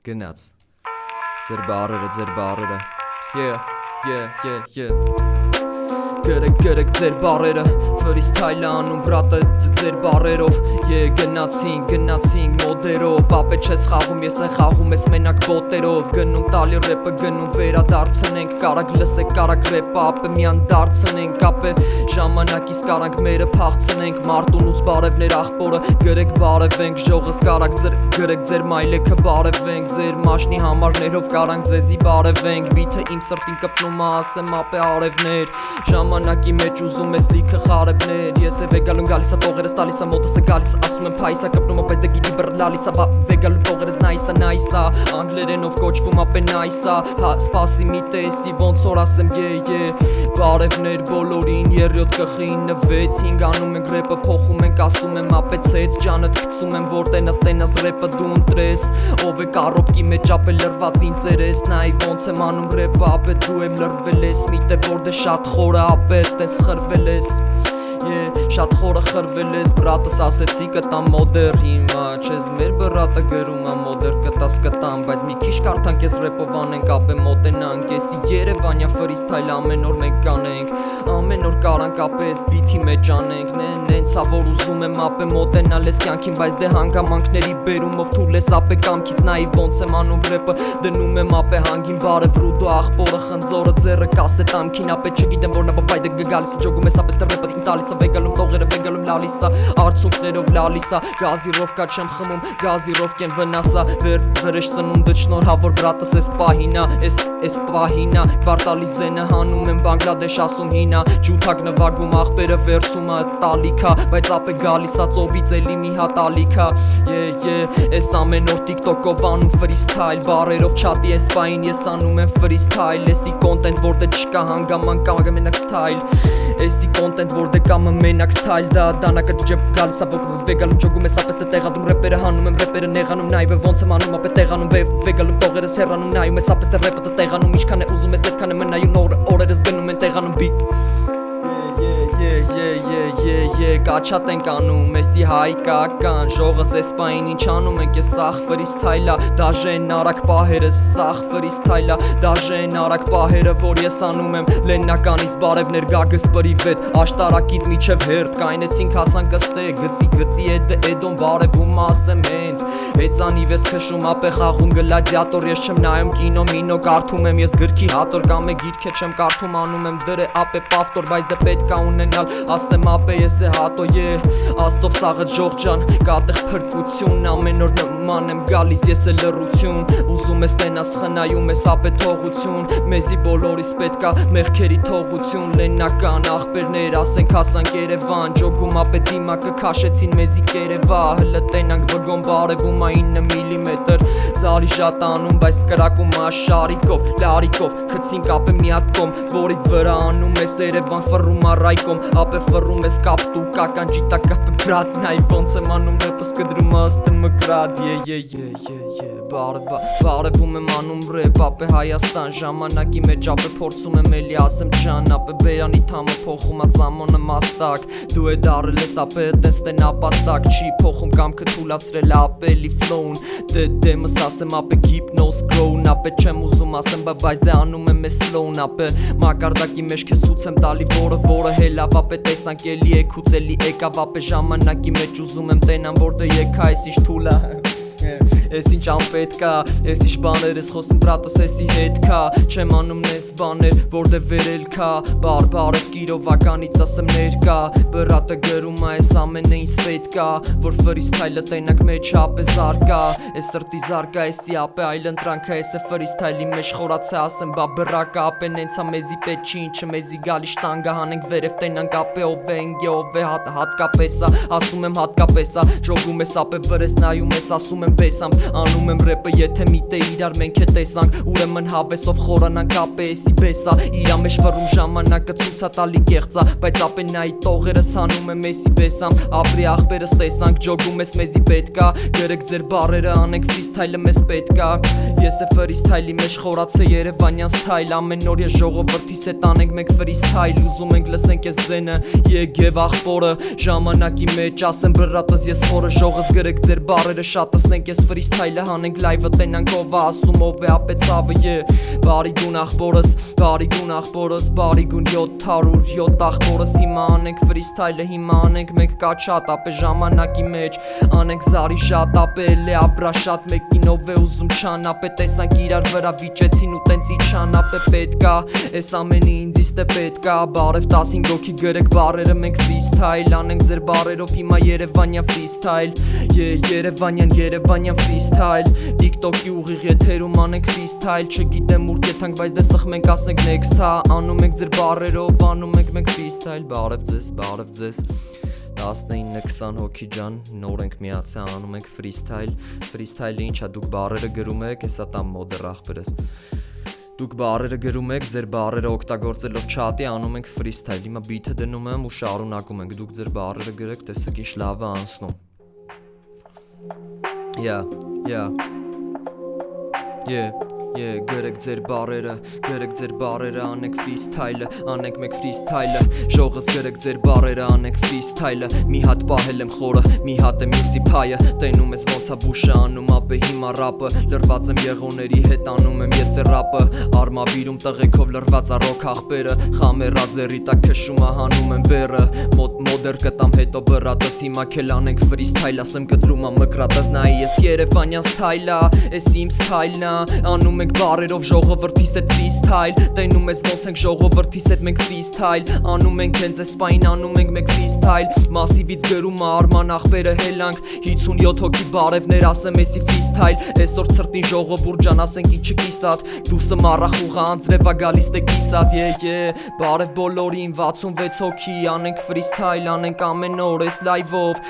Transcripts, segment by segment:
Գնաց Ձեր բարերը Գրեք ձեր բարերը Freestyle անում բրատը ձեր բարերով Գնացինք մոդերով Ապե չես խաղում ես են խաղում ես մենակ բոտերով Գնում տալի ռեպը գնում վերադարձնենք Կարակ լսեք կարակ ռեպը ապե միան դարձնենք Ապե ժամանակից կարանք մերը փախցնենք Մարտունուց բարևներ աղբորը գրեք բարևենք Ժողս կարակ գրեք ձեր մայլեքը բարևենք Ձեր մաշնի համարներով կարանք ձեզի բարևենք Բիթը իմ սրտին կպնում ասեմ ապե արևներ Ժամանակի մեջ ուզում ես լիքը խարևներ Ես է վեգալում գալիսա տողերս տալիսա մոտս է գալիս Ասում եմ փայսա կպնում ապես դե գիտի բր լալիսա Բա վեգալում տողերս նայսա Անգլերենով կոչվում ապե նայսա Հա սպասի մի տեսի ոնց որ ասեմ Բարևներ բոլորին 7:96 անում ենք ռեպը փոխում ենք ասում եմ ապե ցեց ջանդ գցում եմ որ տենաս ռեպը դու ընտրես Ով է կարոպկի մեջ ապե լրված ինձերես Նայ ոնց եմ անում ռեպը ապե դու եմ լրվել ես Միտե որ դե շատ խորը ապե տես խրվել ես Շատ խորը խրվել ես բրատս ասեցի կտամ մոդեր հիմա Չես մեր բրատը գրում ա մոդեր կտաս կտամ Բայց մի քիչ կարդանք ես ռեպով անենք ապե մոտենանք Եսի Երևանյա freestyle ամեն օր մենք կանենք Ամեն օր կարանք ապե ես բիթի մեջ անենք Նենցա որ ուզում եմ ապե մոտենալ ես կյանքին Բայց դե հանգամանքների բերումով թուլ ես ապե կամքից նայի ոնց եմ անում ռեպը Դնում եմ ապե հանգին բարև ռուդո աղբորը խնձորը ձերը կասետ ամքին Ապե չգիտեմ որ նա պայդը գգալիս Ջոգում ես ապես տր ռեպը իմ տալիս Վեգալում տողերը վեգալում լալիսա Արցունքներով լալիսա Գազիրովկա չեմ խմում Գազիրովկեն վնասա Վերջ ծնունդը շնորհավոր բրատս ես պահինա Ես պահինա Կվարտալի զենը հանում եմ Բանգլադեշ ասում հինա Ջութակ նվագում աղբերը վերցումը տալիքա Բայց ապե գալիսա ծովից էլի մի հատ ալիքա Ես ամեն օր տիկտոկով անում freestyle Բարերով չատի ես պային ես անում եմ freestyle Եսի կոնտենտ որ դե չկա հանգաման կամ մենակ style Եսի կոնտենտ որ դե կամ մենակ style դա դանակը ջեբ գալիսա ոգ վեգալում ջոգում ես ապես դե տեղադրում ռեպերը հանում եմ ռեպերը նեղանում նայվը ոնց եմ անում ապե տեղանում վեգալում տողերս հեռանում նայում ես ապես դե ռեպը դե տեղանում ինչքան է ուզում ես այդքան է մնայում օրերս գնում են տեղանում բի Կաչատ ենք անում, եսի հայկական Ժողս էսպային ինչ անում ենք ես սաղ freestyle-ա Դաժեն արակ պահերը սաղ freestyle-ա Դաժեն արակ պահերը որ ես անում եմ Լեննականից բարևներ գագս պրիվետ Աշտարակից միչև հերդ կայնեցինք հասանք ըստե Գծի էդոն բարևում ասեմ հենց Հեծանիվ ես քշում ապե խաղում գլադիատոր Ես չեմ նայում կինո մինո կարդում եմ ես գրքի հատոր Կամ է գիրք է չեմ կարդում անում եմ դրե ապե պավտոր Բայց դե պետք ա ունենալ ասեմ ապե ես է հատո Աստով սաղը ժողջան կատեղ փրկություն Ամեն օր նման եմ գալիս ես է լռություն Ուզում ես տենաս խնայում ես ապե թողություն Մեզի բոլորիս պետք ա մեղքերի թողություն Լեննական աղբերներ ասենք հասանք Երևան Ջոգում ապե դիմակը քաշեցին մեզի կերևա Հլը տենանք բգոն բարևում ա 9 միլիմետր Զարի շատ անում բայց կրակում ա շարիկով Լարիկով քցինք ապե մի հատ կոմ Որի վրա անում ես Երևան ֆռում ա ռայկոմ Ապե ֆռում ես կապտու կականջի տակ ապե բրատ նայ ոնց եմ անում ռեպս կդրում աստը մկրատ Բարևում եմ անում ռեպ ապե Հայաստան Ժամանակի մեջ ապե փորձում եմ էլի ասեմ ջան Ապե բերանի թամը փոխում ա ծամոնը մաստակ Դու է դարել ես ապե տես տեն ապաստակ Չի փոխում կամքը թուլացրել ապե էլի ֆլոուն Դե դեմս ասեմ ապե գիպնոս գրոուն Ապե չեմ ուզում ասեմ բայց դե անում եմ ես ֆլոուն Ապե մակարդակի մեջ քեզ ցույց եմ տալի որը հելավ Ապե տեսանք էլի եկուց էլի եկավ Ապե ժամանակի մեջ ուզում եմ տենամ որ դե եկա ես ինչ թուլա Ես ինչ անպետք ա, ես ինչ բաներ ես խոսում բրատս եսի հետ կա Չեմ անում նես բաներ, որ դե վերել կա Բարև կիրովականից ասեմ ներկա Բրատը գրում ա ես ամենը ինձ պետք ա Որ freestyle-ը տենակ մեջ ապե զարկա Ես սրտի զարկա եսի ապե այլ ընտրանքա Ես է freestyle-ի մեջ խորացե ասեմ բա բրակա Ապե նենցա մեզի պետ չի ինչը մեզի գալի շտանգա Հանենք վերև տենանք ապե ով է ընգե ով է հատկապես ա Ասում եմ հատկապես ա Ժոգում ես ապե վրես նայում ես ասում եմ բեսամ Անում եմ ռեպը եթե միտե իրար մենք է տեսանք Ուրեմն հավեսով խորանանք ապե եսի բեսա Իրա մեջ վռում ժամանակը ցույցա տալի կեղծա Բայց ապե նայի տողերս հանում եմ եսի բեսամ Ապրի աղբերս տեսանք ջոգում ես մեզի պետքա Գրեք ձեր բարերը անենք freestyle-ը մեզ պետքա Ես է freestyle-ի մեջ խորացե երևանյան style Ամեն օր ես ժողովրդիս հետ անենք մենք freestyle Ուզում ենք լսենք ես ձենը Եգև աղբորը Ժամանակի մեջ ասեմ բրատս ես խորը ժողս գրեք ձեր բարերը շատսնենք անենք ես ֆրիստայլը հանենք լայվը տենանք ով ասում ով է ապեցավը բարի գուն ախպորս բարի գուն ախպորս բարի գուն 707 ախպորս հիմա անենք ֆրիստայլը հիմա անենք մենք կաչատ ապե ժամանակի մեջ անենք զարի շատ ապե լե ապրա շատ մեկինով է ուզում չան ապե տեսանք իրար վրա վիճեցին ու տենց իչան ապե պետքա այս ամենի ինձ իստե պետքա բարև 15 հոգի գրեք բարերը մենք ֆրիստայլ անենք ձեր բարերով հիմա երևանյան ֆրիստայլ Երևանյան ֆրիստայլ TikTok-ի ուղիղ եթերում անենք ֆրիստայլ չգիտեմ ուր կեթանք բայց դե սխմենք ասենք next հա անում ենք ձեր բարերով անում ենք մենք ֆրիստայլ բարև ձեզ 19-20 հոգի ջան նոր ենք միացա անում ենք ֆրիստայլը ինչա դուք բարերը գրում եք հեսա տամ մոդեր ախպերս դուք բարերը գրում եք ձեր բարերը օգտագործելով չաթի անում ենք ֆրիստայլ հիմա բիթը դնում եմ ու շարունակում ենք դուք ձեր բարերը գրեք տեսեք ինչ լավ է անցնում գրեք ձեր բարերը անենք ֆրիստայլը անենք մենք ֆրիստայլը ժողս գրեք ձեր բարերը անենք ֆրիստայլը մի հատ պահել եմ խորը մի հատ եմ մյուսի փայը տենում ես ոնց է բուշը անում ապե հիմա ռապը լրված եմ եղողների հետ անում եմ ես է ռապը արմավիրում տղեկով լրված է ռոք ախպերը խամերա ձերի տակ քշում է հանում եմ բերը մոդեր կտամ հետո բրատս հիմա քել անենք ֆրիստայլ ասեմ կտրում եմ մկրատս նայ ես երևանյան ստայլա էս իմ ստայլն է անում ենք բարերով ժողովրդիս հետ ֆրիստայլ տենում ես ոնց ենք ժողովրդիս հետ մենք ֆրիստայլ անում ենք հենց այս պայն անում ենք մենք ֆրիստայլ մասիվից գրում է արման ախպերը հելանք 57 հոգի բարևներ ասեմ էսի ֆրիստայլ այսօր ցրտին ժողովուրդ ջան ասենք ինչը կիսատ դուսը մառախուղը անձրևա գալիս դե կիսատ բարև բոլորին 66 հոգի անենք ֆրիստայլ անենք ամեն օր այս լայվով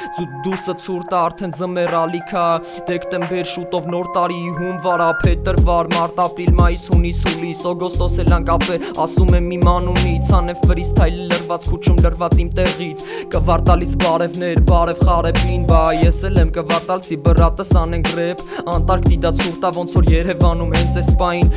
դուսը ցուրտ արդեն ձմեռալիքա դեկտեմբեր շուտով նոր տարի հունվար փետրվար մարտ ապրիլ մայիս հունիս հուլիս օգոստոս էլ անկապե ասում եմ իմ անունից անեմ ֆրիստայլը լրված քուչում լրված իմ տեղից կվարտալից բարևներ բարև խարեբին բա ես էլ եմ կվարտալցի բրատս անենք ռեփ անտարկտիդա ցուրտա ոնց որ Երևանում հենց էս պայն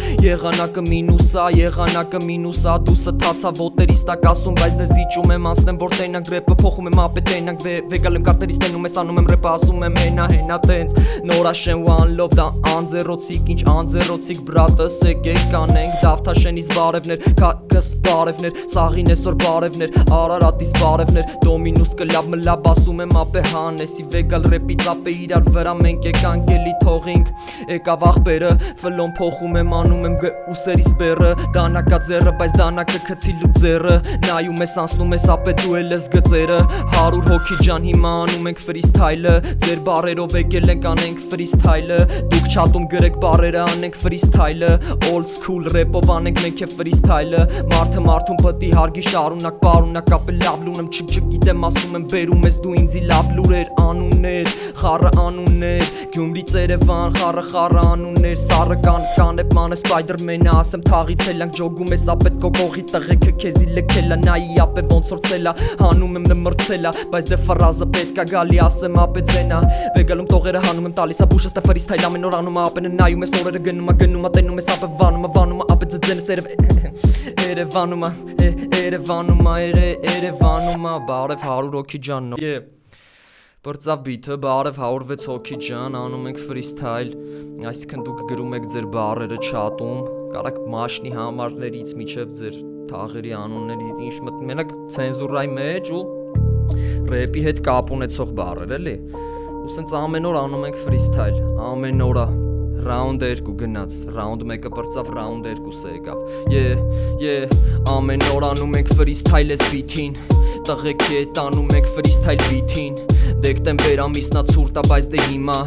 եղանակը մինուսա դուսը թացա ոտերից տակ ասում բայց դե զիջում եմ անցնեմ որ տենանք ռեփը փոխում եմ ապե տենանք վեգալ եմ կարտերից տենում ես անում եմ ռեփը ասում եմ հենա տենց նորաշեն one love դա անձեռոցիկ ինչ անձեռոցիկ բրատս եկեք կանենք դավթաշենից բարևներ կակս բարևներ սաղին այսօր բարևներ Արարատից բարևներ դոմինուս կլաբ մլաբ ասում եմ ապե հանեսի վեգալ ռեպից ապե իրար վրա մենք եկանք էլի թողինք եկավ ախպերը ֆլոն փոխում եմ անում եմ ուսերիս բերը դանակա ձերը բայց դանակը քցիլու ձերը նայում ես անցնում ես ապե դու էլ ես գծերը 100 հոգի ջան հիմա անում ենք ֆրիստայլը ձեր բարերով եկել ենք անենք ֆրիստայլը դուք չաթում գրեք բարերը անենք ֆրիստայլը old school rap-ով անենք մենք է ֆրիստայլը մարդը մարդուն պետք է հարգի շարունակ պարունակ ապե լավ լունեմ չգիտեմ ասում եմ բերում ես դու ինձի լավ լուրեր անուններ խառը անուններ Գյումրից Երևան խառը անուններ սառը կանեպ մանե Spider-Man-ը ասեմ թաղից էլանք ջոգում ես ապե կոկողի տղեկը քեզի լքելա նայի ապե ոնց որ ցելա հանում եմ նմրցելա բայց դե ֆրազը պետքա գալի ասեմ ապե ցենա վեգալում տողերը հանում եմ տալիս է բուշը ստե ֆրիստայլ ամեն օր անում ապե նայում ես օրերը գնում տենում ես ապե վանում ապե ձենս Երևանում բարև 100 հոգի ջան Բրծավ բիթը բարև 106 հոգի ջան անում ենք ֆրիստայլ այսինքն դուք գրում եք ձեր բարերը չաթում կարաք մաշնի համարներից միջև ձեր թաղերի անուններից ինչ մտնում մենակ ցենզուրայի մեջ ու ռեպի հետ կապ ունեցող բարեր էլի ու սենց ամեն օր անում ենք ֆրիստայլ ամեն օրա Round 2 գնաց, round 1-ը բրծավ, round 2-ը եկավ Ամեն օր անում ենք ֆրիստայլ ես բիթին Տղեկ ետ անում ենք ֆրիստայլ բիթին Դեկտեմբեր ամիսնա ցուրտա բայց դե հիմա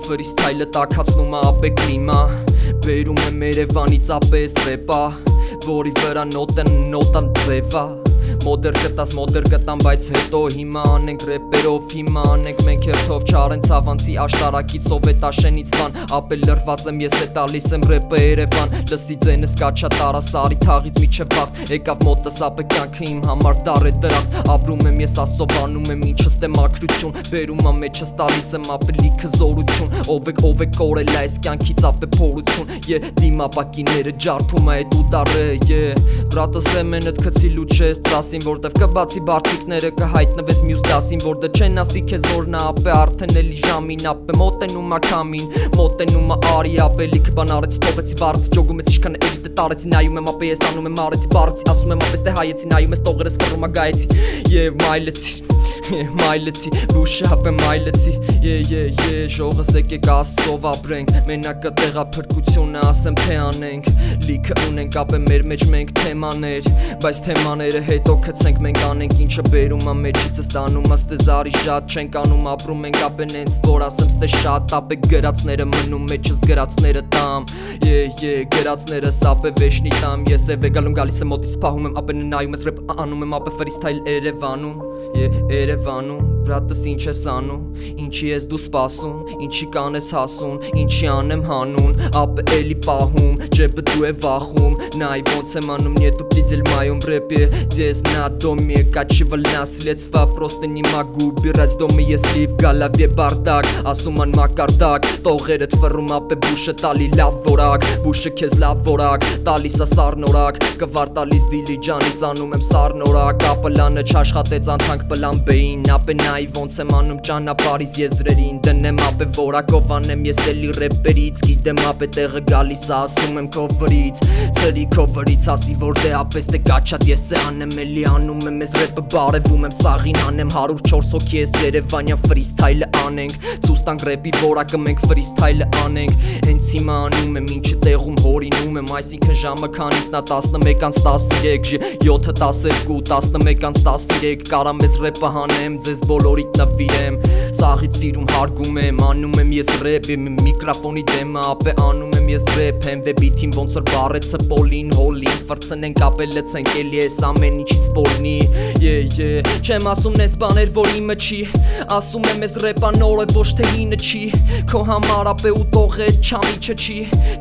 Ֆրիստայլը տաքացնում է ապե կլիմա Բերում եմ Երևանից ապե ես ռեպա Որի վրա նոտան ձևա Մոդեր կտամ բայց հետո հիմա անենք ռեպերով հիմա անենք մենք երթով չարեն ցավանցի աշտարակից ով է տաշենից բան ապել լրված եմ ես է տալիս եմ ռեպը Երևան լսի ձենս կաչա տարա սարի թաղից միջև վաղ եկավ մոտս ապե կյանքը իմ համար դար է դրախտ ապրում եմ ես աստծով անում եմ ինչս դե մաքրություն բերում եմ մեջս տալիս եմ ապե լիքը զորություն ով է կորել այս կյանքից ապե փորություն դիմապակիները ջարդում է դու դարը բրատս ռեմենդ քցիլու չես տրասի դասին, որտև կբացի բարձիկները կհայտնվես մյուս դասին, որ դե չեն ասի քեզ որ նա ապե արդեն էլի ժամին ապե մոտենում ա քամին, մոտենում ա արի ապե լիքը բան արեցի թողեցի վարձ ջոգում ես ինչքան էլիս դե տարեցի նայում եմ ապե ես անում եմ արեցի բարձի ասում եմ ապես դե հայեցի նայում ես տողերս ֆռում ա գայեցի եւ մայլեցի բուշը ապե մայլեցի ժողս եկեք աստծով ապրենք մենակը տեղա փրկությունը ասեմ թե անենք լիքը ունենք ապե մեր մեջ մենք թեմաներ բայց թեմաները հետո գցենք մենք անենք ինչը բերում ա մեջիցս տանում ա ստե զարի շատ չենք անում ապրում ենք ապե նենց որ ասեմ ստե շատ ապե գրածները մնում մեջս գրածները տամ գրածներս ապե վեշնի տամ ես է վեգալում գալիս եմ մոտից պահում եմ ապե նայում ես ռեփ անում եմ ապե ֆրիստայլ Երևանում Բրատս ինչ ես անում, ինչի ես դու սպասում, ինչի կանես հասուն, ինչի անեմ հանուն, ապե էլի պահում, ջեբը դու է վախում, նայ ոնց եմ անում, нету предель в моем рэпе, здесь на доме, качивал наследство, просто не могу убирать с дома, если в голове бардак, ասում ան մակարդակ, տողերդ ֆռում ապե բուշը տալի լավ որակ, բուշը քեզ լավ որակ, տալիս ա սառնորակ, կվար տալիս դիլիջանից անում եմ սառնորակ, ապը լանը չաշխատեց անցանք պլան ապե նայ ոնց եմ անում ճանապարհից եզրերին դնեմ ապե որակով անեմ ես էլի ռեպերից գիտեմ ապե տեղը գալիս ասում եմ քո վրից ծրի քո վրից ասի որ դե ապես դե կաչատ ես է անեմ էլի անում եմ ես ռեպը բարևում եմ սաղին անեմ 104 հոգի ես Երևանյան ֆրիստայլը անենք ցույց տանք ռեպի որակը մենք ֆրիստայլը անենք հենց հիմա անում եմ ինչը տեղում հորինում եմ այսինքն ժամը քանից նա 11:13 7:12 11:13 կարամ ես ռեպը հանեմ ձեզ բոլորիդ նվիրեմ Սաղից սիրում հարգում եմ անում եմ ես ռեպ միկրոֆոնի դեմը ապե անում եմ ես ռեպ եմ վեբիթին ոնց որ բարեցը պոլին հոլին ֆրցնենք ապե լցենք էլի ես ամեն ինչի սպորնի չեմ ասում նես բաներ որ իմը չի ասում եմ ես ռեպա նոր է ոչ թե հինը չի քո համար ապե ու տողը չամիչը չի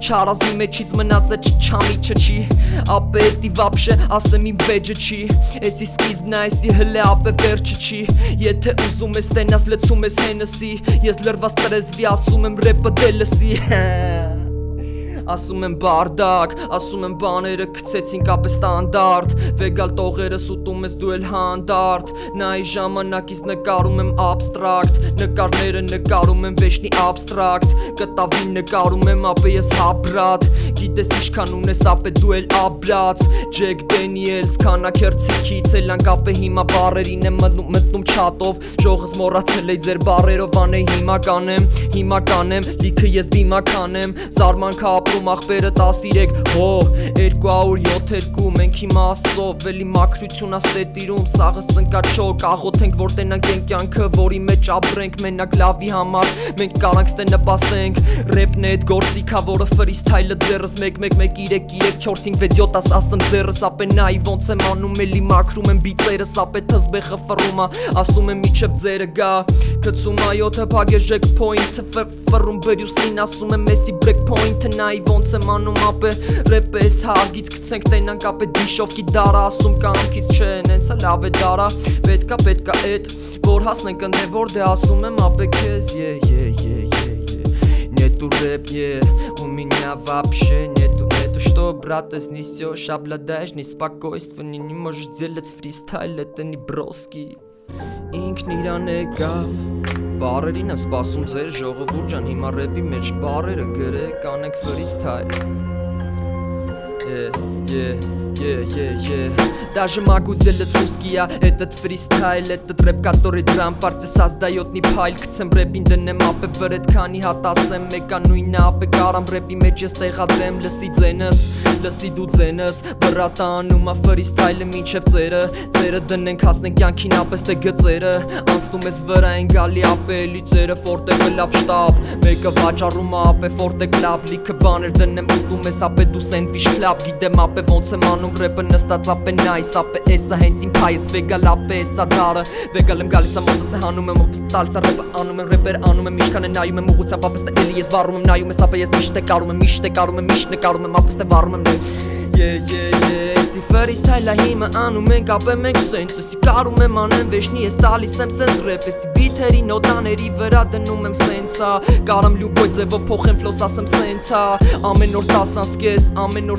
չարազի մեջից մնացը չամիչը չի ապե դի վաբշե ասեմ իմ վեջը չի էսի սկիզբն այսի հլե ապե վերջը չի Եթե ուզում ես տենաս լցում ես հենսի Ես լրված տրեզվի ասում եմ ռեպը դե լսի Ասում եմ բարդակ, ասում եմ բաները գցեցինք ապե ստանդարտ Վեգալ տողերս ուտում ես դու էլ հանդարտ Նայ ժամանակից նկարում եմ abstract Նկարները նկարում եմ վեշնի abstract Կտավին նկարում եմ ապե ես հաբրատ Գիտես ինչքան ունես ապե դու էլ աբրած Ջեք Դենիելս քանակերցիքից Էլանք ապե հիմա բարերին եմ մտնում չատով Ժողս մոռացել էի ձեր բարերով անեի հիմա կանեմ Լիքը ես դիմական եմ Զարմանքա ապրում աղբերը 13 հո 272 մենք հիմա աստծով էլի մաքրություն աստետիրում սաղս ծնկաչո կաղոթենք որ տենանք են կյանքը որի մեջ ապրենք մենակ լավի համար մենք կարանք ստե նպաստենք ռեպն է այդ գործիքա որը ֆրիստայլը ձեռս 1-1-3-3-4-5-6-7 ասեմ ձեռս ապե նայ ոնց եմ անում էլի մաքրում եմ բիծերս ապե թզբեխը ֆռում ա ասում եմ իջև ձերը գա գցում ա 7-ը փագեժեք պոինթը ֆռում բրյուսլին ասում եմ մեսի բրեք պոինթը նայ ոնց եմ անում ապե ռեպը ես հարգից գցենք տենանք ապե դիշովքի դարա ասում կամքից չէ նենցա լավ է դարա պետքա էդ որ հասնենք ընդ որ դե ասում եմ ապե քեզ Нету рэп, у меня вообще нету что, брат, здесь несешь, обладаешь неспокойством Не можешь делать фристайл, это не броски Ինքն իրան եկավ Բարերին եմ սպասում ձեր ժողովուրդ ջան Հիմա րեպի մեջ բարերը գրեք անենք ֆրիստայլ Даже могу делать русский, этот фристайл Этот рэп, который драм партия создает не пайл Գցեմ рэպին դնեմ ապե վրեդ քանի հատ ասեմ Մեկա նույնը ապե կարամ рэպի մեջ ես տեղադրեմ Լսի ձենս, լսի դու ձենս Բրատը անում ա ֆրիստայլը մինչև Ձերը դնենք հասնենք կյանքին ապես թե գծերը Անցնում ես վրա են գալի ապե էլի ձերը Ֆորտե կլապ շտապ Մեկը վաճառում ա ապե ֆորտե կլապ Լիքը բաներ դնեմ ուտում ես ապե դու սենդվիչ կլապ Գիտեմ ապե ոնց եմ անում рэպը նստած ապե նայս Ապե էսա հենց իմ փայս վեգալ ապե էսա դարը Վեգալ եմ գալիս եմ ոտս է հանում եմ ոպս տալիս ա рэպը անում եմ ռեպեր անում եմ Ինչքան է նայում եմ ուղղությամբ ապես թե էլի ես վառում եմ նայում ես ապե ես միշտ է կարում եմ միշտ նկարում եմ ապես թե վառում եմ Եսի freestyle-ա հիմա անում ենք ապեմ ենք սենց Եսի կարում եմ անեմ վեշնի ես տալիս եմ սենց ռեպ Եսի բիթերի նոտաների վրա դնում եմ սենցա Կարամ լյուբոյ ձևով փոխեմ ֆլոս ասեմ սենցա Ամեն օր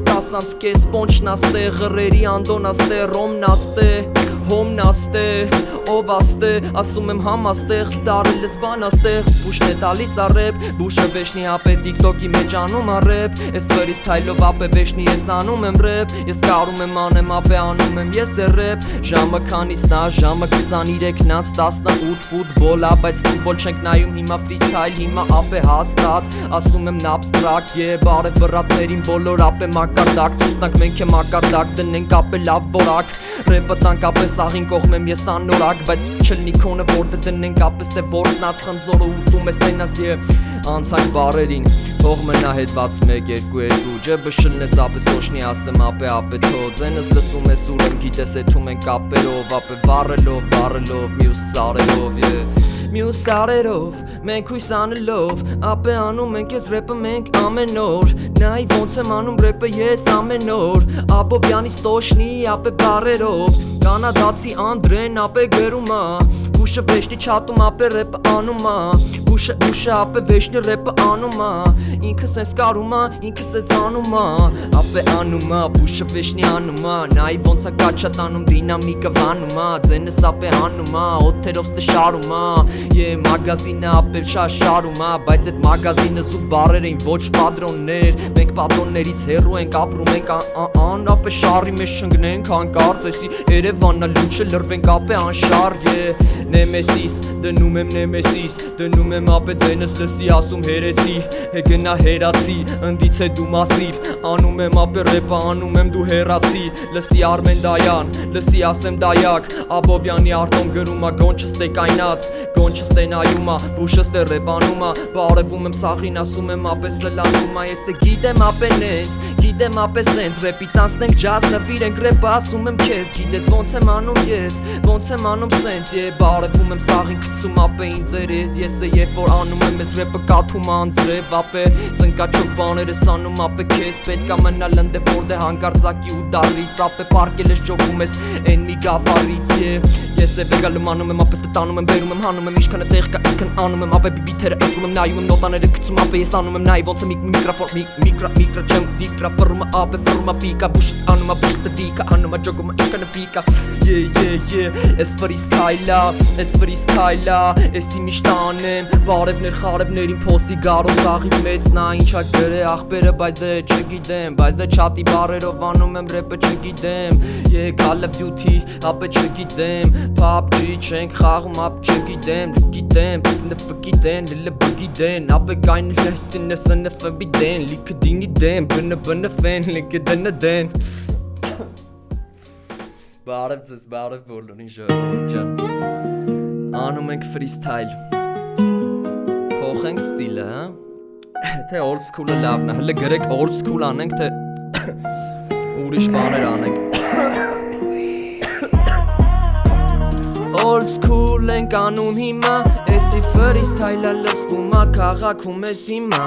10 անց կես Պոնչն աստե, ղրերի անդոն աստե, ռոմն աստե Հոմն աստե, ով աստե, ասում եմ համաստեղ, ստարել ես բան աստեղ Բուշն է տալիս առեպ, բուշը վեշնի ապե տիկտոկի մեջ անում առեպ Ես freestyle-ով ապե վեշնի ես անում եմ ռեպ Ես կարում եմ անեմ ապե անում եմ ես է ռեպ Ժամը քանիսն ա, ժամը 23-նց 18 ֆուտբոլ ա Բայց ֆուտբոլ չենք նայում հիմա freestyle հիմա ապե հաստատ Ասում եմ նաբստրակտ, բարև բրատներին բոլոր ապե մակարդակ Ցուսնանք մենք է մակարդակ, դնենք ապե լավ որակ Ռեպը տանք ապե սաղին կողմեմ ես անորակ Բայց չլնի քոնը որ դնենք ապես թե որտնաց խնձորը ուտում ես տենաս Անցանք բարերին Թող մնա հետված 1-2-2 Ջեբը շլնես ապե սոշնի ասեմ ապե թո Ձենս լսում ես ուրեմ գիտես էթում ենք ապերով Ապե վարելով մյուս սարերով Մյուս սարերով մենք հույս անելով Ապե անում ենք ես ռեպը մենք ամեն օր Նայ ոնց եմ անում ռեպը ես ամեն օր Աբովյանից տոշնի ապե բարերով Կանադացի Անդրեն ապե գրում ա Բուշը վեշնի չատում ապե ռեպը անում ա Բուշը ապե վեշնի ռեպը անում ա Ինքս ես կարում ա, ինքս ես անում ա Ապե անում ա, բուշը վեշնի անում ա Նայ ոնց ա կաչատ անում դինամիկը վանում ա Ձենս ապե հանում ա, օթերով ստշարում ա Մագազինը ապե շարում ա Բայց այդ մագազինը զուտ բարեր էին ոչ պատրոններ Մենք պատրոններից հեռու ենք ապրում ենք Ապե շարի մեջ շնգնենք հանկարծ Եսի Երևաննա լուչը լրվենք ապե անշար Նեմեսիս, դնում եմ նեմեսիս Դնում եմ ապե ձենս լսի ասում հերեցի Գնա հերացի, ընդից է դու մասիվ Անում եմ ապե ռեպը, անում եմ դու հերացի Լսի Արմեն Դայան, լսի ասեմ Դայակ Աբովյանի արտոն գրում ա գոնչս տե կայնած Գոնչս տե նայում ա, բուշս տե ռեպանում ա Բարևում եմ սաղին ասում եմ ապե սլանում ա Ես է գիտեմ ապե նենց, գիտեմ ապե սենց Ռեպից անցնենք ջազ, նվիրենք ռեպը ասում եմ քեզ Գիտես ոնց եմ անում ես, ոնց եմ անում սենց Բարևում եմ սաղին գցում ապե ինձ երես Ես է երբ որ անում եմ ես ռեպը կաթում անձրև ապե Ծնկաչոք բաներս անում ապե քեզ Պետք ա մնալ ընդե որդե հանկարծակի ու դարից Ապե պարկել ես ջոգում ես են մի գավառից Ես է վեգալում անում եմ ապես տանում եմ բերում եմ հանում եմ Իշքանը տեղ կա ինքն անում եմ ապե բիթերը ընտրում եմ նայում եմ նոտաները գցում ապե ես անում եմ նայ ոնց է միկրոֆոն միկրա չեմ դիկրաֆորմը ապե ֆորմա պիկա բուշտ անում ա բուշտը դիկա անում ա ջոգում իշքանը պիկա Ես freestyle-ա Ես freestyle-ա Եսի միշտ անեմ Բարևներ խարևներին փոսի գարոս աղից մեծ Նա ինչա գրե աղբերը բայց դե չգիտեմ Բայց դե չատի բարերով անում եմ ռեպը չգիտեմ Call of Duty ապե չգիտեմ PUBG չենք խաղում ապ չգիտեմ Գիտեմ նֆկիտեն լը բգիտեն Ապե կայն լեսին նսնը ֆբիդեն Լիքը դինի դեմ բնը ֆեն լիքը դնը դեն Բարև ձեզ, բարև բոլորին ժողովուրդ ջան Անում ենք freestyle Փոխենք ստիլը, թե old school-ը լավն է Հլը գրեք old school անենք, թե ուրիշ բաներ անենք Old school ենք անում հիմա Եսի freestyle-ը լսվում ա քաղաքում ես հիմա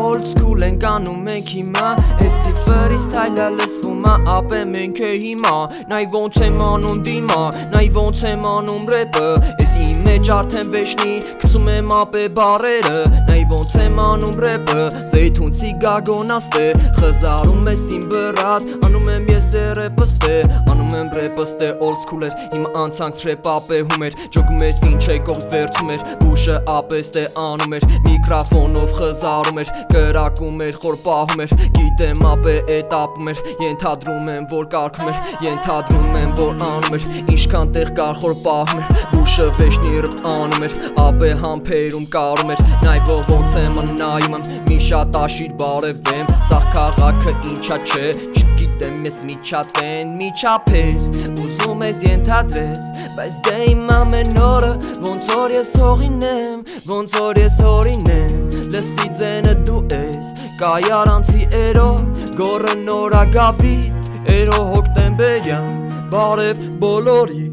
Old school ենք անում ենք հիմա Եսի freestyle-ը լսվում ա ապե մենք է հիմա Նայ ոնց եմ անում դիմա Նայ ոնց եմ անում ռեպը Ես իմ մեջ արդեն վեշնի Գցում եմ ապե բարերը Նայ ոնց եմ անում ռեպը Զեյթունցի գագոնաստե Խզարում ես իմ բրատ Անում եմ ես է ռեպստե Անում եմ ռեպստե old school էր Հիմա անցանք թրեպ ապեհում էր Ջոգում ես ինչ է կողս վերցում էր Բուշը ապեստե անում էր Միկրոֆոնով խզարում էր Կրակում էր, խոր պահում էր Գիտեմ ապե էտ ապում էր Ենթադրում եմ, որ կարգում էր Ենթադրում եմ, որ անում էր Ինչքան տեղ կար խոր պահում էր Բուշը վեշնի ռպ անում էր Ապե համպերում կարում էր Նայ ոնց եմ նայում եմ Մի շատ աշիր բարևեմ Սաղ քաղաքը ինչա չէ Չգիտեմ ես միջատեն միջապեր Ուզում ես ենթադրես Բայց դե իմ ամեն օրը Ոնց որ ես հողինեմ Ոնց որ ես հորինեմ Լսի ձենը դու ես Կայարանցի էրո Գորը նորագավիտ Էրո հոկտեմբերյան Բարև բոլորի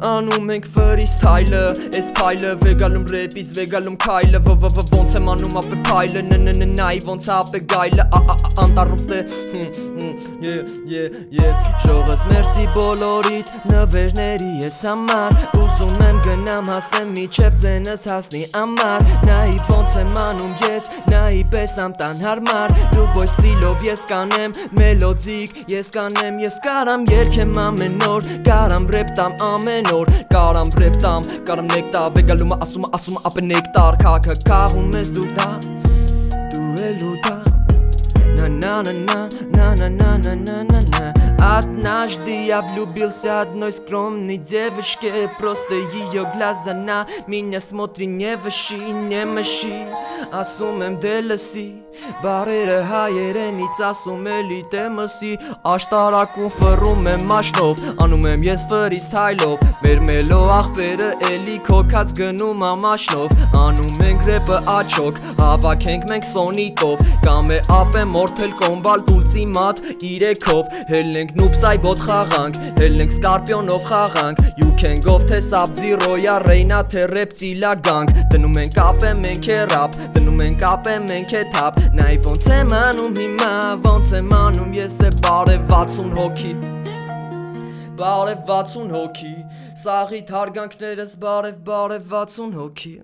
անում ենք freestyle-ը, էս փայլը վեգալում ռեպից, վեգալում քայլը, ոնց եմ անում ապե փայլը, նայ ոնց է ապե գայլը, անտառում ստե, Ժողս մերսի բոլորիդ նվերների ես համար, ուզում եմ գնամ հասնեմ միջև ձենս հասնի ամար, նայի ոնց եմ անում ես, նայի պես ամտան հարմար, լուբոյ ստիլով ես կանեմ մելոդիկ, ես կանեմ, ես կարամ երկեմ ամեն օր, կարամ ռեպ տամ ամեն օր, կարամ ռեպ տամ, կարամ նեկտա, վեգալումը ասում ապե նեկտար, քաղաքը քաղում ես դու դա, դու էլ ու դա, на Однажды я влюбился одной скромной девушке, просто ее глаза на меня смотри не выши, не мыши, ասում եմ դելսի, բարերը հայերենից ասում էլի տեմսի, աշտարակում ֆռում եմ մաշնով, անում եմ ես freestyle-ով, մեր մելո աղբերը էլի քոքած գնում ամաշնով, անում ենք ռեպը աչոք, հավաքենք մենք սոնիկով, կամ է ապե մորթել կոմբալ տուլցի մատ իրեքով, հելնենք նուբսայ բոտ խաղանք, հելնենք սկարպիոնով խաղանք, you can go թե Sub-Zero ya Reina թե rap ծիլա գանք, դնում ենք ապե մենք է rap, դնում ենք ապե մենք է թափ, նայ ոնց եմ անում հիմա, ոնց եմ անում ես է բարև 60 հոգի, բարև 60 հոգի, սաղիթ հարգանքներս բարև 60 հոգի,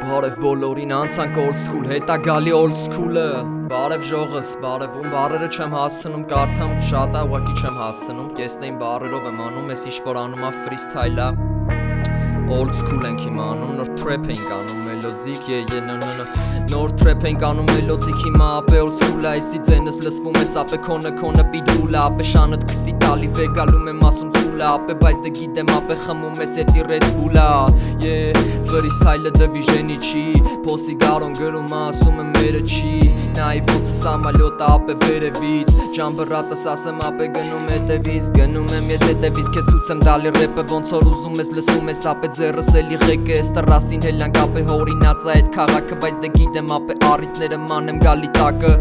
բարև բոլորին անցանք old school, հետա գալի old school-ը, բարև ժողս, բարևում, բարերը չեմ հասցնում, կարդամ շատ է, ուղակի չեմ հասցնում, կեսնեին բարերով եմ անում, ես ինչ-որ անում է freestyle-ա, old school ենք հիմա անում, նոր trap ենք անում, մելոդիկ, նոր trap ենք անում, մելոդիկ հիմա ապե old school-ա, այսի ձենս լսվում ես ապե քոնը պիդուլա, ապե շանըտ քսի տալի, վեգալում եմ ասում ծուլա, ապե բայց դե գիտեմ ապե խմում ես էտի Red Bull-ա, freestyle-ը դվիժենի չի, փոսի գարոն գրում ասում եմ մերը չի, նայ ոնց սամալյոտը ապե վերևից, ճամբրատս ասեմ ապե գնում հետևից, գնում եմ ես հետևից, քեզ ցույց եմ տալի ռեպը ոնց որ ուզում ես լսում ես ապե ձեռս էլի ղեկը ես տրասին հելանք ապե հորինած է այդ քաղաքը, բայց դե գիտեմ ապե առիթները մանեմ գալի տակը,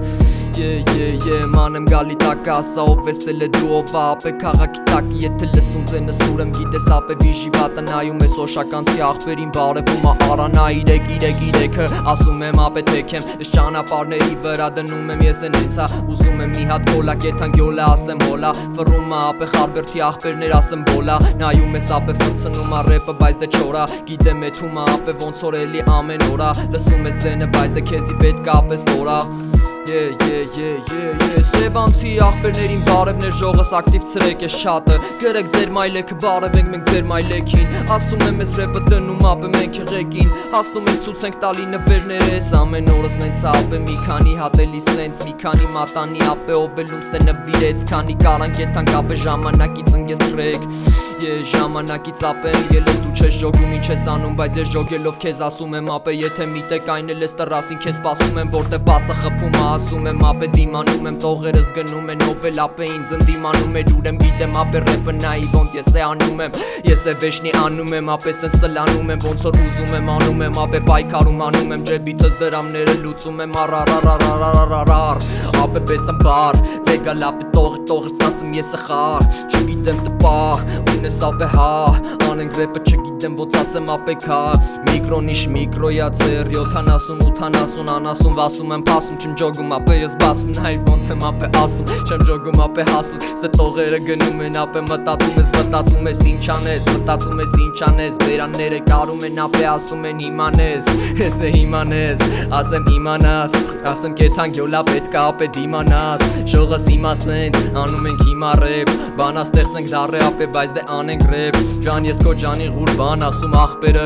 մանեմ գալի տակը, ասա ով ես էլ է դու ով ապե քաղաքի տակը, եթե լսում ձենս ուրեմ գիտես ապե վիժի վատը նայում ես օշականցի աղբերին բարևում արանա իրեքը, ասում եմ ապե թեքեմ, ես ճանապարհների վրա դնում եմ ես են հենցա, ուզում եմ մի հատ կոլա, կեթան գյոլա ասեմ հոլա, ֆռում ապե խարբերթի աղբերներ ասեմ բոլա, նայում ես ապե ֆրցնում ա ռեպը, բայց դե չորա, գիտեմ էթում ապե ոնց որ էլի ամեն օրա, լսում ես ձենը, բայց դե քեզի պետք է ապե ստորա, Սևանցի աղբերներին բարևներ ժողս ակտիվ ցրեք ես շատը, գրեք ձեր մայլեքը բարևենք մենք ձեր մայլեքին, ասում եմ ես ռեպը դնում ապե մենք եղեկին, հասնում ենք ցույց ենք տալի նվերներ ես ամեն օրս նենց ապե մի քանի հատելի սենց, մի քանի մատանի ապե ով էլ ումստե նվիրեց, քանի կարանք եթանք ապե ժամանակից ընկես թրեք, ժամանակից ապե ընկել ես դու չես ժոգում ինչ ես անում, բայց ես ժոգելով քեզ ասում եմ ապե եթե միտեք այնել ես տրասին քեզ սպասում եմ որտե բասը խփում ասում եմ ապե դիմանում եմ տողերս գնում են ով էլ ապե ինձ ընդդիմանում էր ուրեմ գիտեմ ապե ռեպը նայի ոնց ես է անում եմ ես է վեշնի անում եմ ապե սենց սլանում եմ ոնց որ ուզում եմ անում եմ ապե պայքարում անում եմ ջեբիցս դրամները լուծում եմ առ ապե պես եմ բար վեգալ ապե տողերս ասում ես է խար չգիտեմ տպա ունես ապե հա անենք ռեպը չգիտեմ ոնց ասեմ ապե քա միկրոնիշ միկրոյա ծեր 70-80 անասում վասում եմ փասում չեմ ջոգում ապե ես բասում նայ ոնց եմ ապե ասում չեմ ջոգում ապե հասում ստե տողերը գնում են ապե մտածում ես ինչ անես բերանները կարում են ապե ասում են իմանես ես է իմանես ասեմ իմանաս ասեմ կեթան գյոլա պետք է ապե դիմանաս ժողս իմասեն անում ենք հիմա ռեպ բանա ստեղծենք դարե ապե բայց դե անենք ռեպ ջան ես քո ջանի ղուր բան ասում ախպերը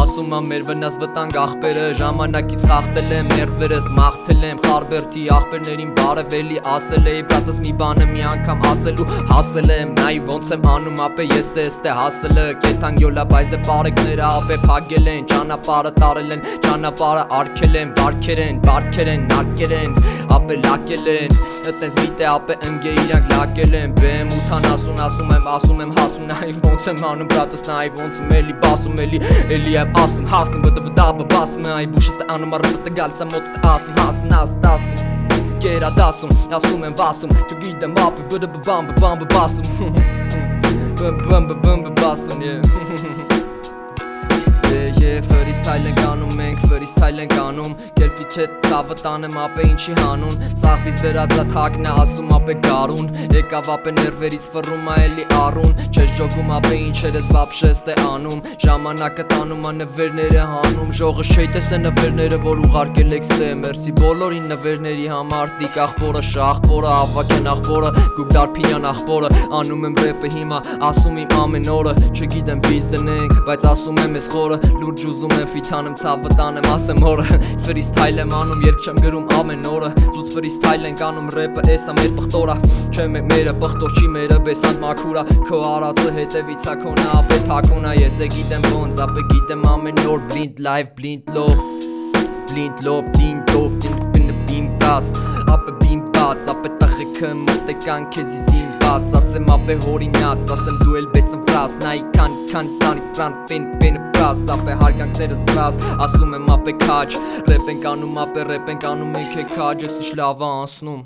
ասում ամ մեր վնաս վտանգ ախպերը ժամանակից խախտել եմ ներվերս մաղթել եմ խարբերթի ախպերներին բարևելի ասել էի բրատս մի բանը մի անգամ ասելու հասել եմ նայ ոնց եմ անում ապե ես էստե հասելը կեթան գյոլա բայց դե բարեկները ապե փագել են ճանապարհը տարել են ճանապարհը արգել են վարքեր են նարկեր են ապե լակել են այտենց միտե ապե ընկե իրանք լակել են բեմ 80 ասում եմ հասում նայ ոնց եմ անում բրատս նայ ոնց եմ էլի բասում էլի եմ ասում հասում վդվդաբը բասում նայ բուշս անում առբստը գալիս եմ մոտ ասում հասն ասում կերա դասում ասում եմ վասում չգիտեմ ապի բամբը բասում բամբը բասում Freestyle ենք անում մենք, freestyle ենք անում Կելֆի չէ ծավը տանեմ ապե ինչի հանուն Սաղվից վերածա թակն է ասում ապե գարուն Եկավ ապե ներվերից վռում ա էլի առուն Չես ժոգում ապե ինչերս վապշես տե անում Ժամանակը տանում ա նվերները հանում Ժողը շեյտես է նվերները որ ուղարկել եք ստե Մերսի բոլորին նվերների համար Տիկ աղբորը, շաղբորը, ավակեն աղբորը Գուկ դարփինյան աղբորը Անում եմ ռեպը հիմա, ասում իմ ամեն օրը Չգիտեմ վիզ դնենք, բայց ասում եմ ես խորը Լուրջ ուզում եմ ֆիթանում ցավը տանեմ ասեմ օրը Freestyle եմ անում երբ չեմ գրում ամեն օրը Զուծ freestyle ենք անում ռեպը էսա մեր պղտորա Չէ մերը պղտոր չի մերը բեսանտ մաքուրա Քո արածը հետևից ա քոնա ապե թակոնա Ես է գիտեմ ոնց ապե գիտեմ ամեն օր Blind life, blind love Blind love, blind love Բին բաս ապե բին բաց Ապե տղեքը մոտեկան քեզի զինված Ասեմ ապե հորինյաց Ասեմ դու էլ բեսն վրաս Նայի քան տանի պրան պեն բրաս Ապե հարգանքներս վրաս Ասում եմ ապե քաչ Ռեպ ենք անում ապե ռեպ ենք անում Ենք է քաչ ես ինչ լավ անցնում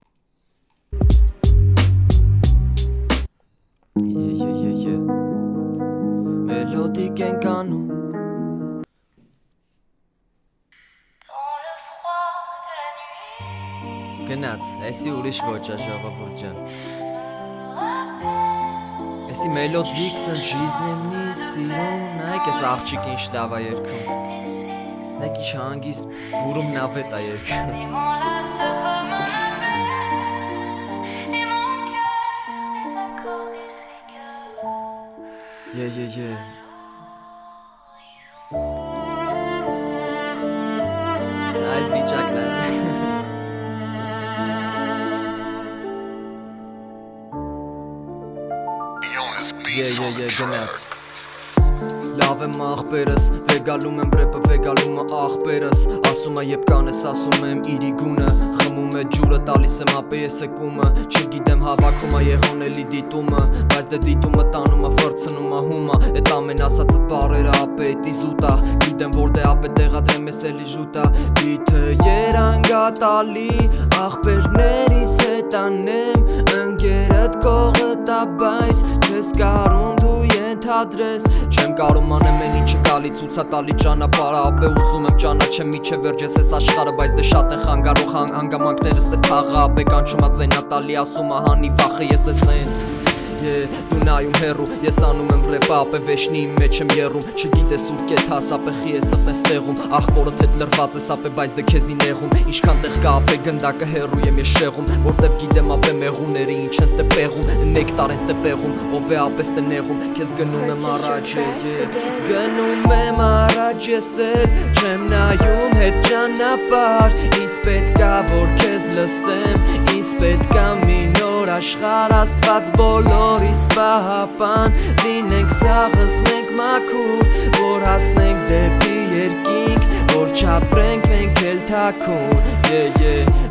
Մելոդիկ ենք անում Գնաց, էսի ուրիշ ոչ ա ժողովուրդ ջան Էսի մելոդիկ սն ժիզնեմնի սիրուն Նայք ես աղջիկ ինչ լավ ա երգում Նայք ինչ հանգիստ բուրում նավետ ա երգում Այս վիճակն է գնաց Լավ եմ աղբերս, վեգալում եմ ռեպը, վեգալում է աղբերս Ասում է եբ կանես, ասում եմ իրի գունը Խմում է ջուրը, տալիս եմ ապե ես է կումը Չգիտեմ հավաքում է եղոն էլի դիտումը Բայց դե դիտումը տանում է, վրցնում է հումա Էտ ամեն ասածըտ բարերը ապե էտի զուտա Գիտեմ որ դե ապե տեղադրեմ ես էլի ժուտա Դիթը երանգատալի, աղբերներիս հետ անեմ Ընգերըտ կողը տա, բայց չես կարում դու ենթադրես Չեմ կարում անեմ են ինչը գալի ցուցա տալի ճանապարհը Ապե ուզում եմ ճանաչեմ միջև վերջ ես ես աշխարհը Բայց դե շատ են խանգարող հանգամանքներս դե թաղը Ապե կանչումա ձենատալի ասում ահանի վախը ես ես սենց Դու նայում հեռու, ես անում եմ ռեպը, ապե վեշնի իմ մեջ եմ եռում Չգիտես ուր կետ հաս, ապե խի ես ըտ ես տեղում Աղբորը թետ լրված ես, ապե բայց դե քեզի նեղում Ինչքան տեղ կա, ապե գնդակը հեռու եմ ես շեղում Որտև գիտեմ, ապե մեղուները ինչ են ստե պեղում Նեկտար են ստե պեղում, ով է ապե ստե նեղում Քեզ գնում եմ առաջ, գնում եմ առաջ ես էլ Չեմ նայում հետ ճանապար Ինձ պետքա որ քեզ լսեմ Ինձ պետքա մի նոր աշխարհ Աստված բոլորիս պահապան Լինենք սաղս մենք մաքուր Որ հասնենք դեպի երկինք Որ չապրենք մենք էլ թաքուն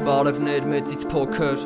Բարևներ մեծից փոքր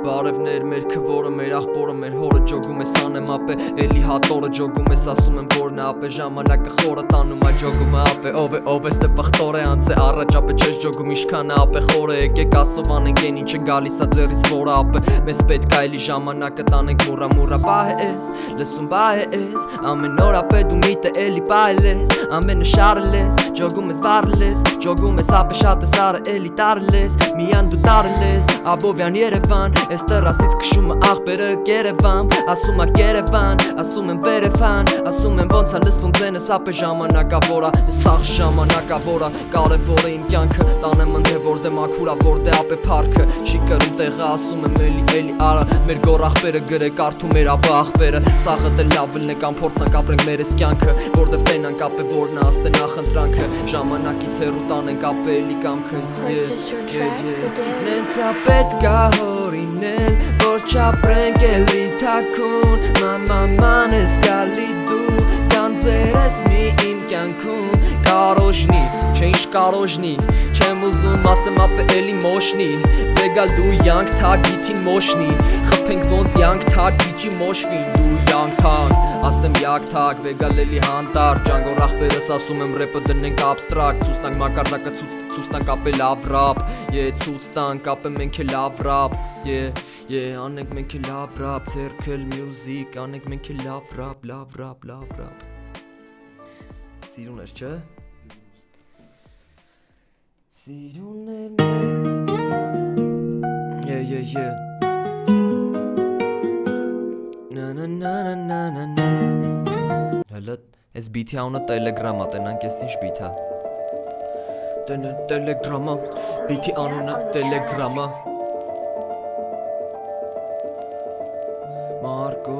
Բարևներ մեր քվորը, մեր աղբորը, մեր հորը Ջոգում ես անեմ ապե, էլի հատորը ջոգում ես Ասում եմ որն է ապե, ժամանակը խորը տանում ա ջոգում է ապե Ով ես դե պղտոր է անց է առաջ ապե չես ջոգում Իշքան է ապե խորը եկեք ասով անենք են ինչը գալիս ա ձերից որը ապե Մեզ պետք է էլի ժամանակը տանենք մուրա պահ է ես, լսում պահ է ես Ամեն օր ապե դու միտը էլի պահել ես Ամենը շարել ես, ջոգում ես վարել ես Ջոգում ես ապե շատ ես արը էլի տարել ես Միան դու տարել ես, Աբովյան Երևան Ես տռասից քշումը աղբերը Կերևան Ասում ա Կերևան, ասում եմ վերևան Ասում եմ ոնց ա լսվում ձենս ապե ժամանակավորա Սաղ ժամանակավորա, կարևոր է իմ կյանքը Տանեմ ընդ է որ դե մաքուրա, որ դե ապե պարքը Չի կրում տեղը, ասում եմ էլի արա Մեր գոր աղբերը գրեք արդում մեր ապը աղբերը Սաղը դե լավ լնենք ամփորձանք ապրենք մեր ես կյանքը Որտև տենանք ապե որն աստե նախընտրանքը Ժամանակից հեռու տանենք ապե էլի կամքը Նենց ա պետքա հորինել Որ չապրենք էլի թաքուն Մաման ես գալի դու Կանձեր ես մի իմ կյանքում Կարոժնի, չէ ինչ կարոժնի Չէ Չեմ ուզում ասեմ ապե էլի մոշնի Վեգալ դու յանք թակ գիթին մոշնի Խփենք ոնց յանք թակ գիչի մոշվին Դու յանք թակ ասեմ յակ թակ Վեգալ էլի հանտար Ջանգո ռախպերս ասում եմ ռեպը դնենք abstract Ցուցնանք մակարդակը ցուցնանք ապե լավ ռապ Ցույց տանք ապե մենք է լավ ռապ Անենք մենք է լավ ռապ Circle music Անենք մենք է լավ ռապ Լավ ռապ Սիրուն էր չէ Սիրուն էր Հələ այս բիթի անունը Telegram-ա, տենանք ես ինչ բիթ է Telegram-ա, բիթի անունը Telegram-ա Մարկո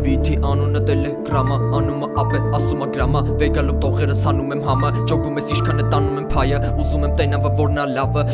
Բիթի անունը Telegram-ա, անումը ապե ասումա գրամա Վեգալում տողերս հանում եմ համը, ճոգում ես իշքան է տանում եմ փայը Ուզում եմ տենավը որնա լավը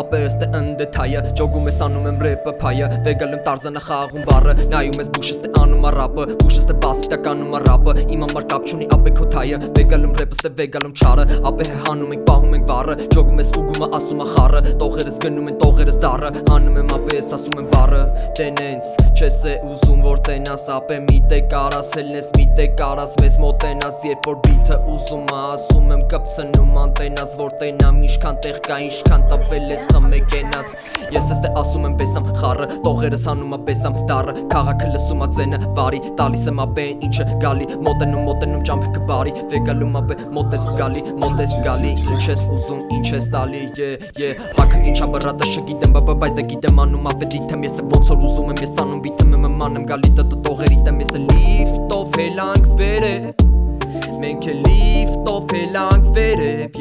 ապե ըստ է ընդետայը Ճոգում ես անում եմ ռեպը փայը, վեգալում տարզանը խաղում բարը Նայում ես բուշս թե անում առապը, բուշս թե բասիտակ անում առապը Իմ համար կապ չունի ապե քո թայը, վեգալում ռեպս է վեգալում չարը Ապե հանում ենք պահում ենք վառը, ճոգում ես ուգումը ասումա խառը Տողերս գնում են տողերս դառը, հանում եմ ապե ես ասում եմ բարը Տենենց, չես է ուզում որ տենաս ապե միտե կարաս հելնես միտե կարաս մեզ մոտենաս երբ որ բիթը ուզում ասում եմ կպցնում անտենաս որ տենամ ինչքան տեղ կա ինչքան տվել ես խմե կենաց Ես ես թե ասում եմ բեսամ խառը տողերս հանում բեսամ դառը քաղաքը լսում ձենը վարի տալիս եմ ապե ինչը գալի մոտենում ճամփը բարի վեգալում ապե մոտ ես գալի ինչ ես ուզում ինչ ես տալի հակը ինչա բռատը չգիտեմ բայց դե գիտեմ անում ապե դիթեմ ես ոնց որ ուզում եմ ես անում բիթը մեմ գալի տողերի տեմ ես լիֆտով հելանք վերև Մենք է լիֆտով հելանք վերև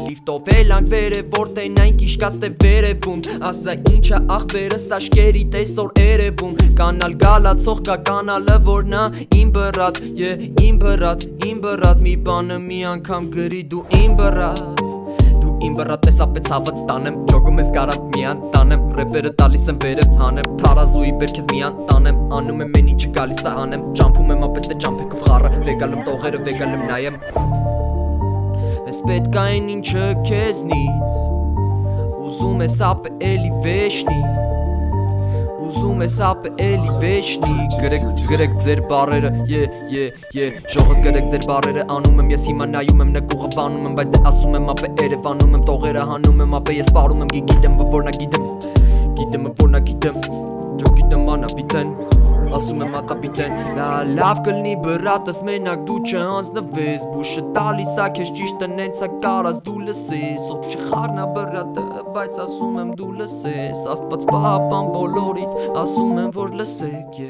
Լիֆտով հելանք վերև որ տենայինք իշկաց թե վերևում Ասա ինչա աղբերս աշկերի տեսոր երևում Կանալ գալացող կա կանալը որ նա իմ բռատ մի բանը մի անգամ գրի դու իմ բռատ ես ապե ցավը տանեմ Ճոգում ես կարատ միան տանեմ Ռեպերը տալիս եմ վերև հանեմ Թարազուի բերք ես միան տանեմ Անում եմ են ինչը գալիս է անեմ Ճամփում եմ ապես թե ճամփեքով խառը Վեգալում տողերը վեգալում նայեմ Ես պետք է այն ինչը քեզնից Ուզում ես ապե էլի վեշնի Ուզում ես ապե էլի վեշնի Գրեք ձեր բարերը Ժողս գրեք ձեր բարերը Անում եմ ես հիմա նայում եմ նկուղը վանում եմ Բայց դե ասում եմ ապե երևանում եմ Տողերը հանում եմ ապե ես պարում եմ Գիտեմ որնա գիտեմ Ճո գիտեմ անապիտեն Ասում եմ ատապիտեն Լավ կլնի բրատս մենակ դու չհանձնվես Բուշը տալիս ա քեզ ճիշտը նենց ա կարաս դու լսես Ով չխառնա բրատը բայց ասում եմ դու լսես Աստված պահապան բոլորիդ ասում եմ որ լսեք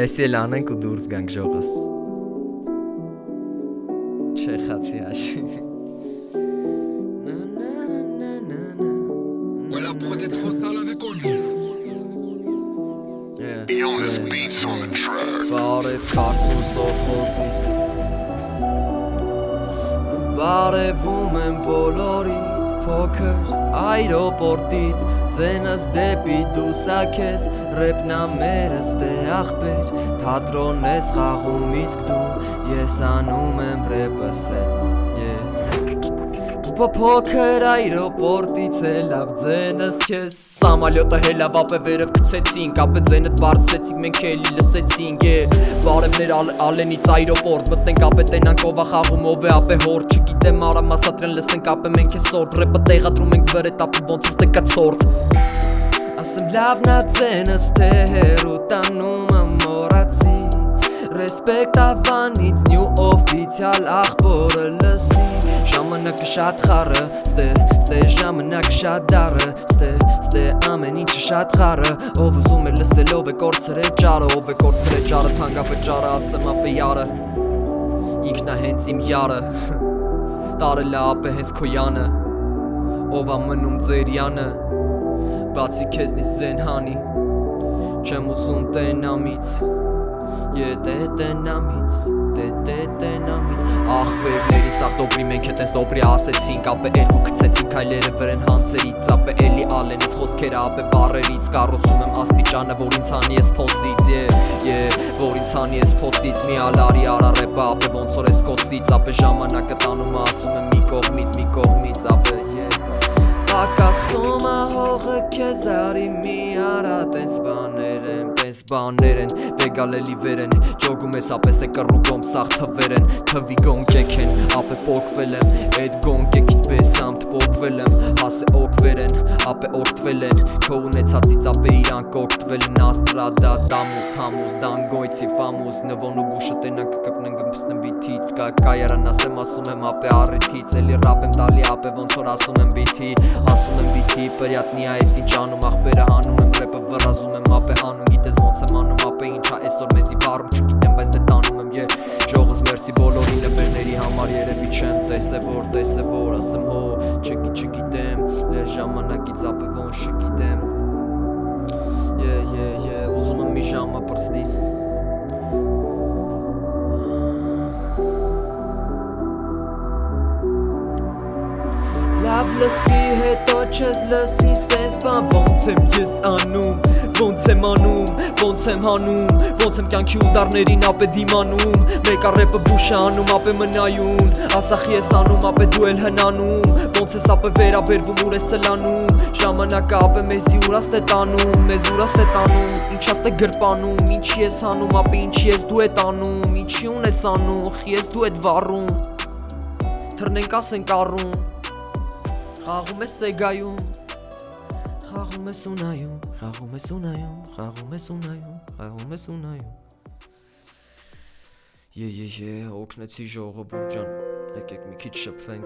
Էս էլ անենք ու դուրս գանք ժողս Չեխացի հաշի La prod est trop sale avec Olu. Jonas beats on the track. Բարև քարսուսով խոսից Բարևում եմ բոլորիդ փոքր այրոպորտից Ձենս դեպի դուսա քեզ Ռեպնա մերս դե աղբեր Թատրոն ես խաղում իսկ դու Ես անում եմ ռեպը սենց Փոքր այրոպորտից հելավ ձենս քեզ Սամալյոտը հելավ ապե վերև գցեցինք Ապե ձենդ բարձրեցինք մենք էլի լսեցինք Բարևներ ալենից այրոպորտ Մտնենք ապե տենանք ով ա խաղում ով է ապե հոր Չգիտեմ արա մասատրեն լսենք ապե մենք է սորտ Ռեպը տեղադրում ենք վրետ ապե ոնց ըստ է կացորդ Ասեմ լավն ա ձենս թե հերու տանում եմ մորացի Ռեսպեկտ ավանից նյու օֆիցիալ աղբորը լսի Ժամանակը շատ խառը, ստե ժամանակը շատ դառը Ստե ամեն ինչը շատ խառը Ով ուզում է լսել ով է կորցրել ճարը Ով է կորցրել ճարը թանկապե ճարը ասեմ ապե յարը Ինքնա հենց իմ յարը Տարել է ապե հենց քո յանը Ով ա մնում ձեր յանը Բացի քեզնից ձեն հանի Չեմ ուզում տենամից Տենամից Աղբերների սաղ դոբրի մենք հետենց դոբրի ասեցինք Ապե երկու կցեցինք հայլերը վրեն հանցերից Ապե էլի ալենից խոսքերը ապե բարերից Կարոցում եմ աստիճանը որ ինձ հանի ես փոսից Որ ինձ տանի ես փոստից մի ալարի արա ռեպը ապե ոնց որ ես կոսից ապե ժամանակը տանում ասում եմ մի կողմից ապե Ակասում հողը քեզ արի մի արա տես բաներ են Դեգալելի վեր են Ճոգում ես ապես թե կռուկում սաղ թվեր են Թվի գոնկեք են ապե պոկվել եմ Էդ գոնկեքից պես ամտ պոկվել եմ Հասե օկվեր են ապե օգտվել են Քո ունեցածից ապե իրանք օգտվել են Աստրադա դամուս համուս դանգոյցի ֆամուս Նվոն ու բուշը տենակ կկպնեն գմպսնեմ բիթից Կայարան ասեմ ասում եմ ապե առիթից Էլի ռապ եմ տալի ապե ոնց որ ասում եմ բիթի Ասում եմ բիթի պրյատնի այս ինչ անում աղբերը հանում եմ ռեպը վրազում եմ ապե անում Գիտես ոնց եմ անում ապե ինչա այսօր մեզի բարում չգիտեմ բայց դե տանում եմ Ժողս մերսի բոլորի նվերների համար երևի չեմ տեսե որ ասեմ հո չգիտեմ ժամանակից ապե ոնց չգիտեմ ուզում եմ մի ժամը պրծնի Լավ լսի հետո չես լսի սենց բան Ոնց եմ ես անում, ոնց եմ անում, ոնց եմ հանում Ոնց եմ կյանքի ու դարներին ապե դիմանում Մեկա ռեպը բուշը անում ապե մնայուն Ասախի ես անում ապե դու էլ հնանում Ոնց ես ապե վերաբերվում ուր ես սլանում Ժամանակը ապե մեզի ուրաստ է տանում Մեզ ուրաստ է տանում, ինչաստ է գրպանում Ինչի ես անում ապե ինչի ես դու էդ անում Ինչի ուն ես անում, խի ես դու էդ վառում Թրնենք ասենք առում Խաղում ես սեգայում Խաղում ես ունայում Խաղում ես ունայում Խաղում ես ունայում Խաղում ես ունայում Օգնեցի ժողովուրդ ջան Եկեք մի քիչ շփվենք